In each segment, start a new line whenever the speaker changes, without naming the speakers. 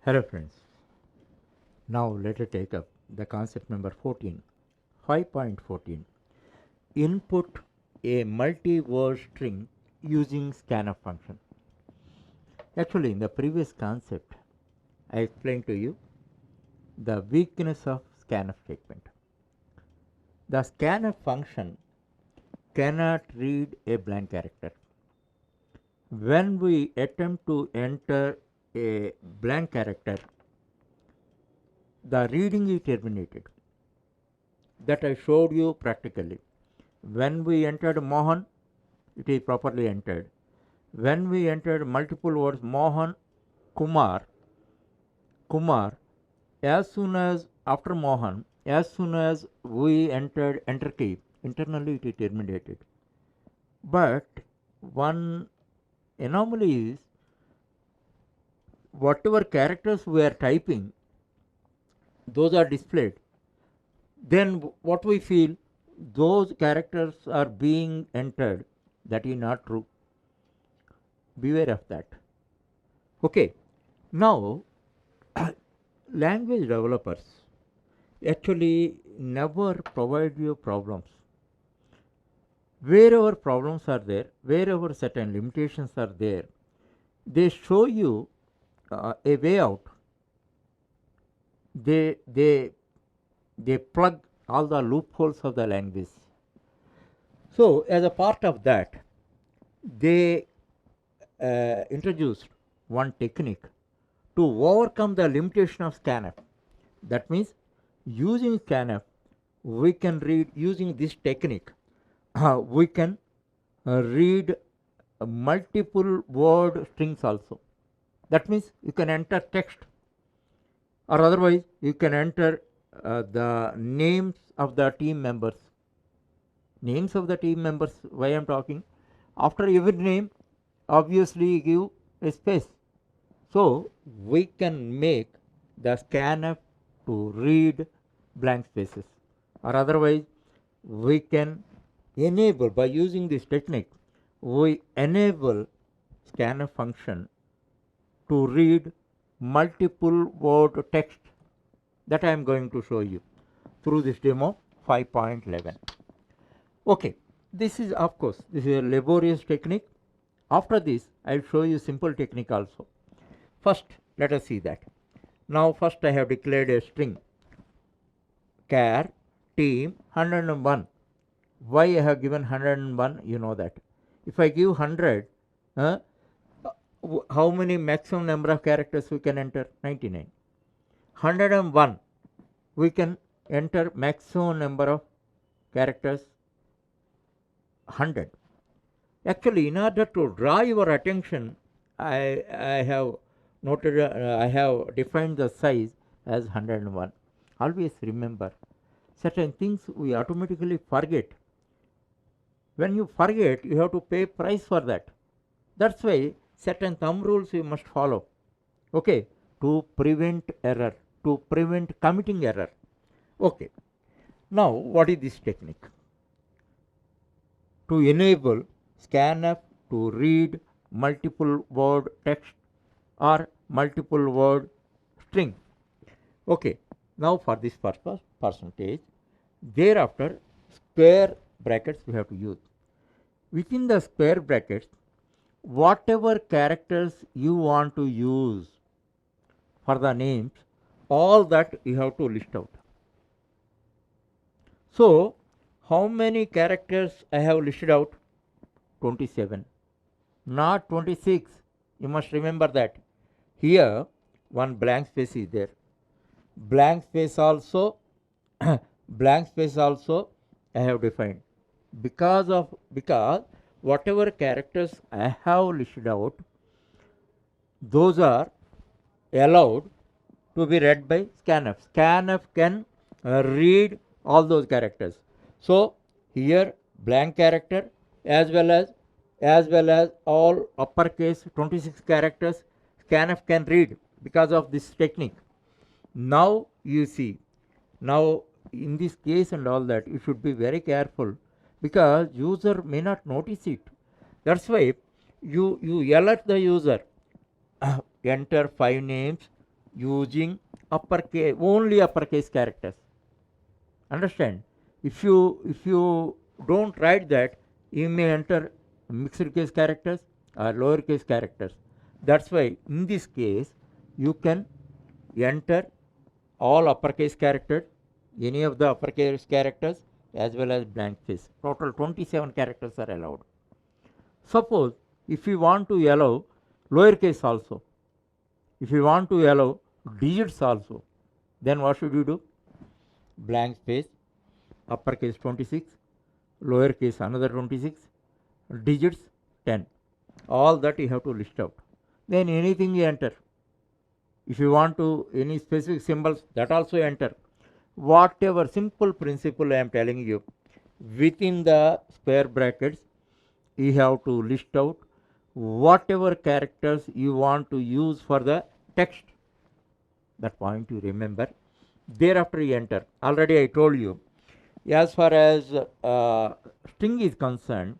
Hello friends, now let us take up the concept number 14, 5.14, input a multi-word string using scanf function. Actually in the previous concept I explained to you the weakness of scanf statement. The scanf function cannot read a blank character. When we attempt to enter a blank character, the reading is terminated. That I showed you practically. When we entered Mohan, it is properly entered. When we entered multiple words Mohan, Kumar, Kumar, as soon as after Mohan, as soon as we entered enter key, internally it is terminated. But one anomaly is whatever characters we are typing, those are displayed. Then what we feel, those characters are being entered. That is not true. Beware of that. Okay, now language developers actually never provide you problems. Wherever problems are there, wherever certain limitations are there, they show you a way out. They plug all the loopholes of the language. So as a part of that, they introduced one technique to overcome the limitation of scanf. That means using scanf, we can read using this technique. We can read multiple word strings also. That means you can enter text, or otherwise you can enter the names of the team members. Names of the team members, why I am talking? After every name, obviously give a space. So we can make the scanf to read blank spaces, or otherwise we can enable, by using this technique, we enable scanf function to read multiple word text. That I am going to show you through this demo 5.11. Okay, this is, of course, this is a laborious technique. After this I will show you simple technique also. First let us see that. Now first I have declared a string char team 101. Why I have given 101, you know that. If I give 100, how many maximum number of characters we can enter? 99. 101, we can enter maximum number of characters 100. Actually, in order to draw your attention, I have noted, I have defined the size as 101. Always remember, certain things we automatically forget. When you forget, you have to pay price for that. That's why certain thumb rules you must follow. Okay, to prevent error, to prevent committing error. Okay, now what is this technique? To enable scanf to read multiple word text or multiple word string. Okay, now for this purpose, percentage, thereafter square brackets we have to use. Within the square brackets, whatever characters you want to use for the names, all that you have to list out. So how many characters I have listed out? 27, not 26. You must remember that. Here one blank space is there. Blank space also blank space also I have defined. Because whatever characters I have listed out, those are allowed to be read by scanf. Scanf can read all those characters. So here blank character as well as all uppercase 26 characters scanf can read because of this technique. Now you see, now in this case and all that, you should be very careful because user may not notice it. That's why you alert the user enter 5 names using uppercase, only uppercase characters. Understand? If you don't write that, you may enter mixed case characters or lowercase characters. That's why in this case you can enter all uppercase characters, any of the uppercase characters as well as blank space. Total 27 characters are allowed. Suppose if you want to allow lowercase also, if you want to allow digits also, then what should you do? Blank space, uppercase 26, lowercase another 26, digits 10. All that you have to list out. Then anything you enter. If you want to any specific symbols, that also enter. Whatever simple principle I am telling you, within the square brackets you have to list out whatever characters you want to use for the text. That point you remember. Thereafter you enter. Already I told you, as far as string is concerned,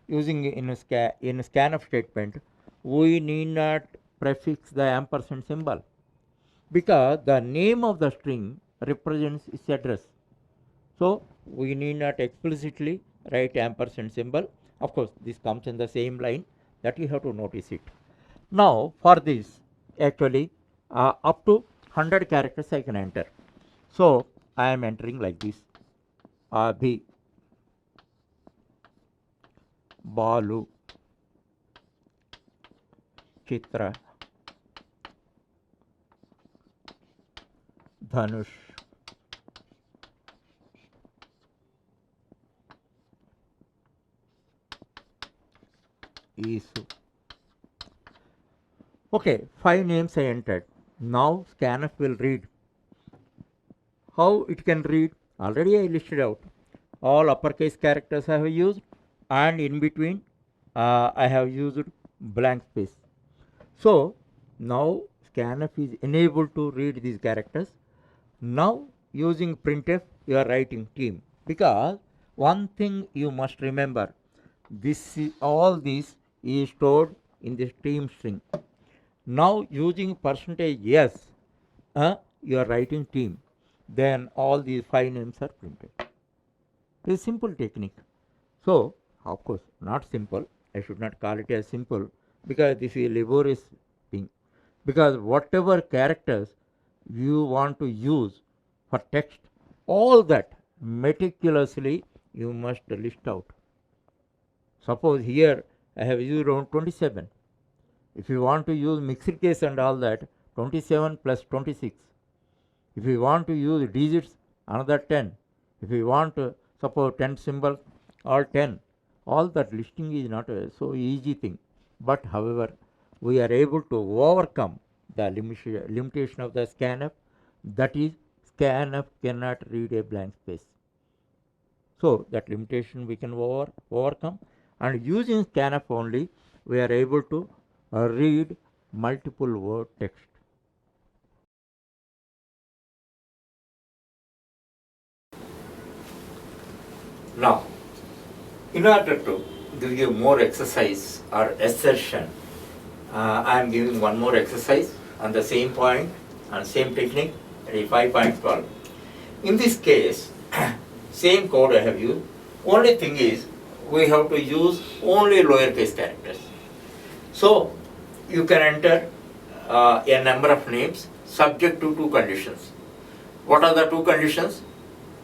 using in a scanf statement, we need not prefix the ampersand symbol, because the name of the string represents its address. So we need not explicitly write ampersand symbol. Of course, this comes in the same line, that you have to notice it. Now for this, actually up to 100 characters I can enter. So I am entering like this: Abhi, Balu, Chitra, Dhanush, Isu. Okay, 5 names I entered. Now scanf will read. How it can read? Already I listed out. All uppercase characters I have used, and in between I have used blank space. So now scanf is enabled to read these characters. Now using printf you are writing team, because one thing you must remember, all this is stored in this team string. Now using %s you are writing team, then all these 5 names are printed. It is simple technique. So of course not simple, I should not call it as simple, because this is a laborious thing, because whatever characters you want to use for text, all that meticulously you must list out. Suppose here I have used around 27. If you want to use mixed case and all that, 27 plus 26. If you want to use digits, another 10. If you want to suppose 10 symbols, or 10. All that listing is not a so easy thing. But however, we are able to overcome the limitation of the scanf, that is, scanf cannot read a blank space. So that limitation we can overcome, and using scanf only we are able to read multiple word text. Now, in order to give you more exercise or assertion, I am giving one more exercise on the same point and same technique, 5.12. In this case, same code I have used. Only thing is, we have to use only lowercase characters. So you can enter a number of names subject to 2 conditions. What are the 2 conditions?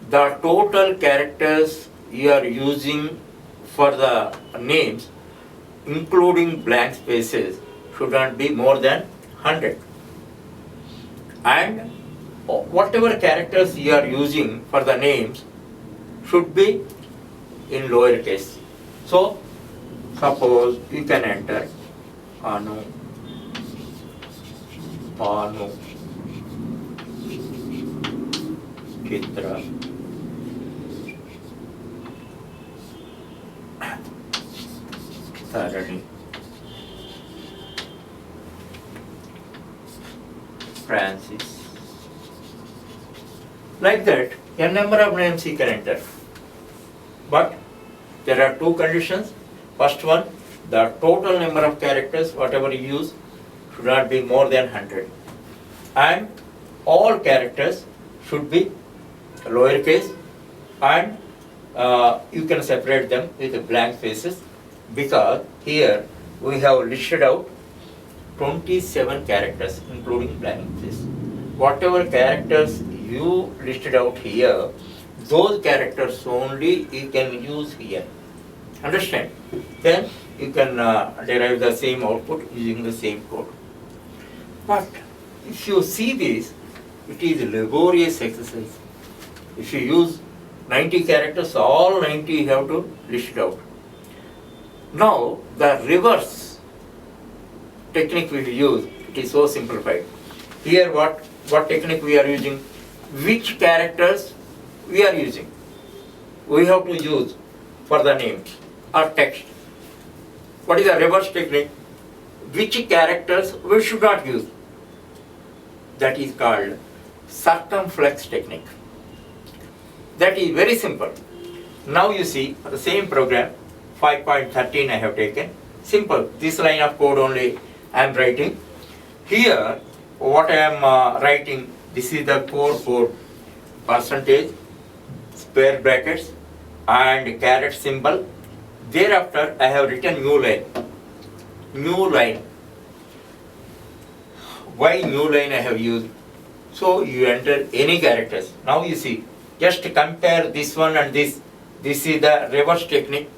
The total characters you are using for the names, including blank spaces, should not be more than 100. And whatever characters you are using for the names should be in lowercase. So suppose you can enter Anu, Panu, Chitra, Tarani, Francis. Like that, a number of names you can enter. But there are 2 conditions. First one, the total number of characters, whatever you use, should not be more than 100. and all characters should be lowercase, and you can separate them with blank spaces, because here we have listed out 27 characters including blank space. Whatever characters you listed out here, those characters only you can use here. Understand? Then you can derive the same output using the same code. But if you see this, it is a laborious exercise. If you use 90 characters, all 90 you have to list it out. Now the reverse technique we use, it is so simplified. Here what technique we are using? Which characters we are using? We have to use for the name or text. What is the reverse technique? Which characters we should not use? That is called circumflex technique. That is very simple. Now you see the same program, 5.13 I have taken. Simple, this line of code only I am writing. Here what I am writing, this is the core code, percentage, square brackets and caret symbol. Thereafter I have written new line. New line. Why new line I have used? So you enter any characters. Now you see, just compare this one and this. This is the reverse technique.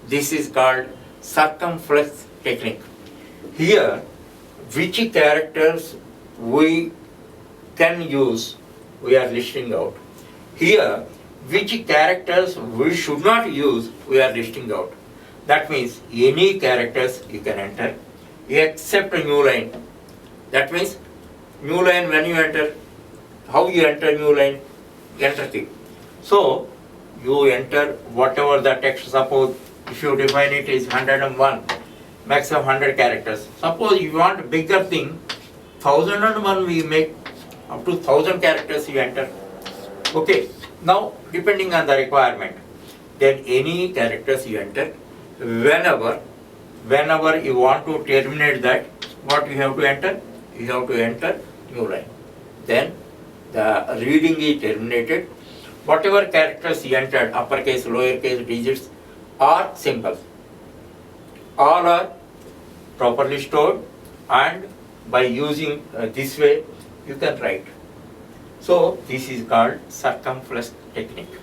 This is called circumflex technique. Here, which characters we can use, we are listing out. Here, which characters we should not use, we are listing out. That means any characters you can enter except a new line. That means new line, when you enter, how you enter new line? Enter key. So you enter whatever the text. Suppose if you define it is 101, maximum 100 characters. Suppose you want bigger thing, 1001 we make up to 1000 characters you enter. Okay. Now depending on the requirement, then any characters you enter. Whenever you want to terminate that, what you have to enter? You have to enter new line. Then the reading is terminated. Whatever characters you entered, uppercase, lowercase, digits or symbols, all are properly stored, and by using this way you can write. So this is called circumflex technique.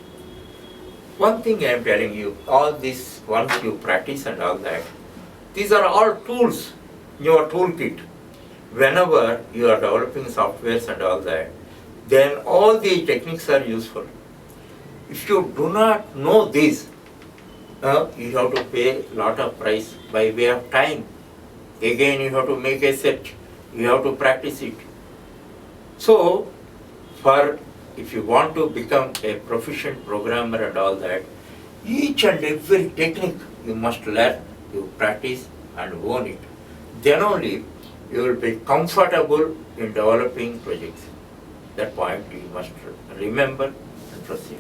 One thing I am telling you, all this once you practice and all that, these are all tools in your toolkit. Whenever you are developing softwares and all that, then all these techniques are useful. If you do not know this, you have to pay a lot of price by way of time. Again, you have to make a set, you have to practice it. So, if you want to become a proficient programmer and all that, each and every technique you must learn, you practice and own it. Then only you will be comfortable in developing projects. That point you must remember and proceed.